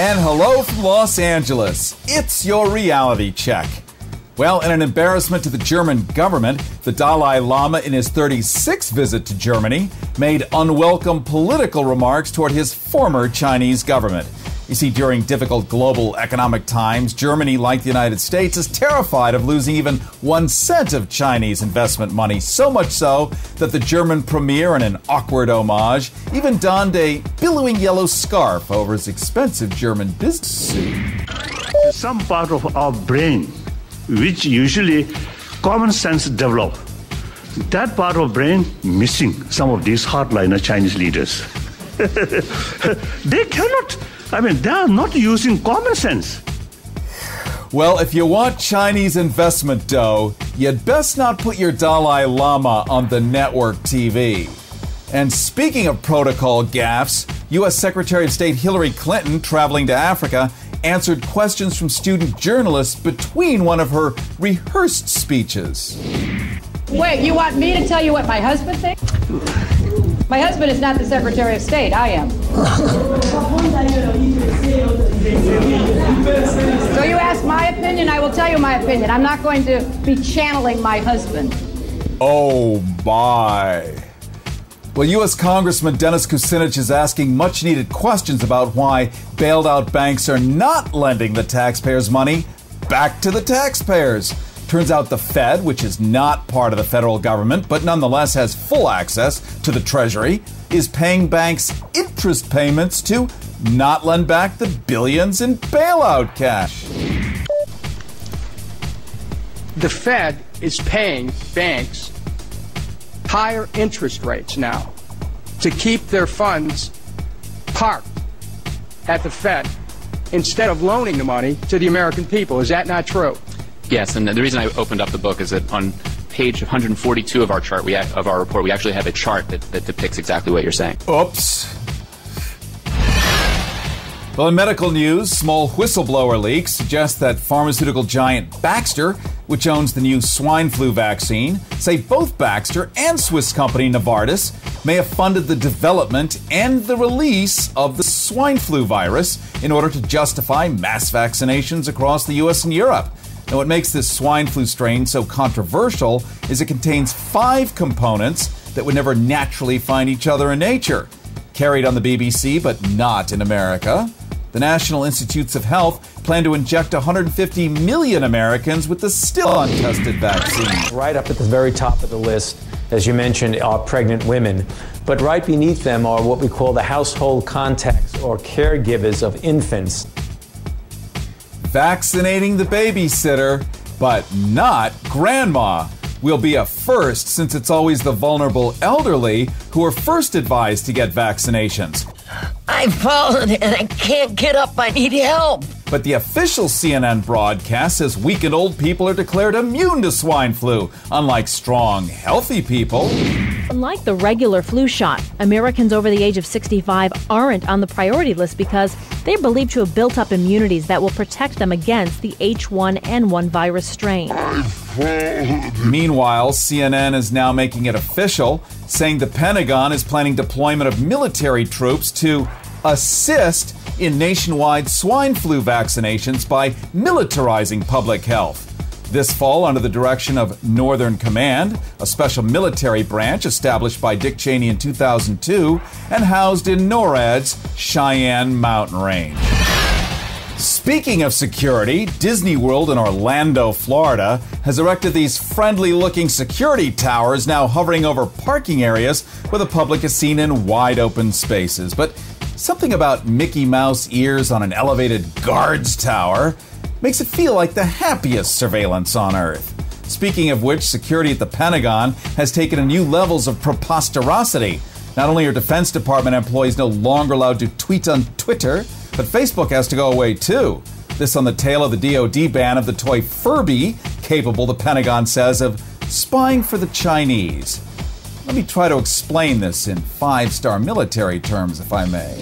And hello from Los Angeles. It's your reality check. Well, in an embarrassment to the German government, the Dalai Lama, in his 36th visit to Germany, made unwelcome political remarks toward his former Chinese government. You see, during difficult global economic times, Germany, like the United States, is terrified of losing even 1 cent of Chinese investment money, so much so that the German premier, in an awkward homage, even donned a billowing yellow scarf over his expensive German business suit. Some part of our brain, which usually common sense develop, that part of brain missing some of these hardliner Chinese leaders. They cannot. They are not using common sense. Well, if you want Chinese investment dough, you'd best not put your Dalai Lama on the network TV. And speaking of protocol gaffes, U.S. Secretary of State Hillary Clinton, traveling to Africa, answered questions from student journalists between one of her rehearsed speeches. Wait, you want me to tell you what my husband thinks? My husband is not the Secretary of State. I am. So you ask my opinion, I will tell you my opinion. I'm not going to be channeling my husband. Oh, my. Well, U.S. Congressman Dennis Kucinich is asking much-needed questions about why bailed-out banks are not lending the taxpayers' money back to the taxpayers. Turns out the Fed, which is not part of the federal government, but nonetheless has full access to the Treasury, is paying banks interest payments to not lend back the billions in bailout cash. The Fed is paying banks higher interest rates now to keep their funds parked at the Fed instead of loaning the money to the American people. Is that not true? Yes, and the reason I opened up the book is that on page 142 of our chart, of our report, we actually have a chart that depicts exactly what you're saying. Oops. Well, in medical news, small whistleblower leaks suggest that pharmaceutical giant Baxter, which owns the new swine flu vaccine, say both Baxter and Swiss company Novartis may have funded the development and the release of the swine flu virus in order to justify mass vaccinations across the U.S. and Europe. Now, what makes this swine flu strain so controversial is it contains 5 components that would never naturally find each other in nature. Carried on the BBC, but not in America, the National Institutes of Health plan to inject 150 million Americans with the still untested vaccine. Right up at the very top of the list, as you mentioned, are pregnant women. But right beneath them are what we call the household contacts or caregivers of infants. Vaccinating the babysitter, but not grandma, will be a first since it's always the vulnerable elderly who are first advised to get vaccinations. I've fallen and I can't get up. I need help. But the official CNN broadcast says weakened old people are declared immune to swine flu, unlike strong, healthy people. Unlike the regular flu shot, Americans over the age of 65 aren't on the priority list because they're believed to have built up immunities that will protect them against the H1N1 virus strain. Meanwhile, CNN is now making it official, saying the Pentagon is planning deployment of military troops to assist in nationwide swine flu vaccinations by militarizing public health. This fall, under the direction of Northern Command, a special military branch established by Dick Cheney in 2002 and housed in NORAD's Cheyenne Mountain Range. Speaking of security, Disney World in Orlando, Florida, has erected these friendly-looking security towers now hovering over parking areas where the public is seen in wide-open spaces. But something about Mickey Mouse ears on an elevated guards tower makes it feel like the happiest surveillance on Earth. Speaking of which, security at the Pentagon has taken to new levels of preposterosity. Not only are Defense Department employees no longer allowed to tweet on Twitter, but Facebook has to go away too. This on the tail of the DoD ban of the toy Furby, capable, the Pentagon says, of spying for the Chinese. Let me try to explain this in 5-star military terms, if I may.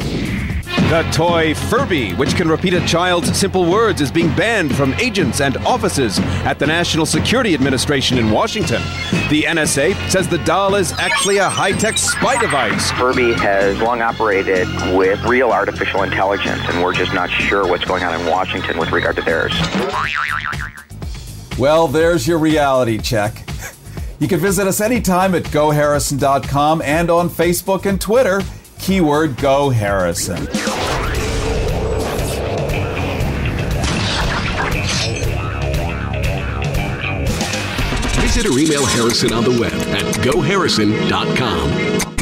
The toy Furby, which can repeat a child's simple words, is being banned from agents and offices at the National Security Administration in Washington. The NSA says the doll is actually a high-tech spy device. Furby has long operated with real artificial intelligence, and we're just not sure what's going on in Washington with regard to theirs. Well, there's your reality check. You can visit us anytime at GoHarrison.com and on Facebook and Twitter, keyword GoHarrison. Visit or email Harrison on the web at GoHarrison.com.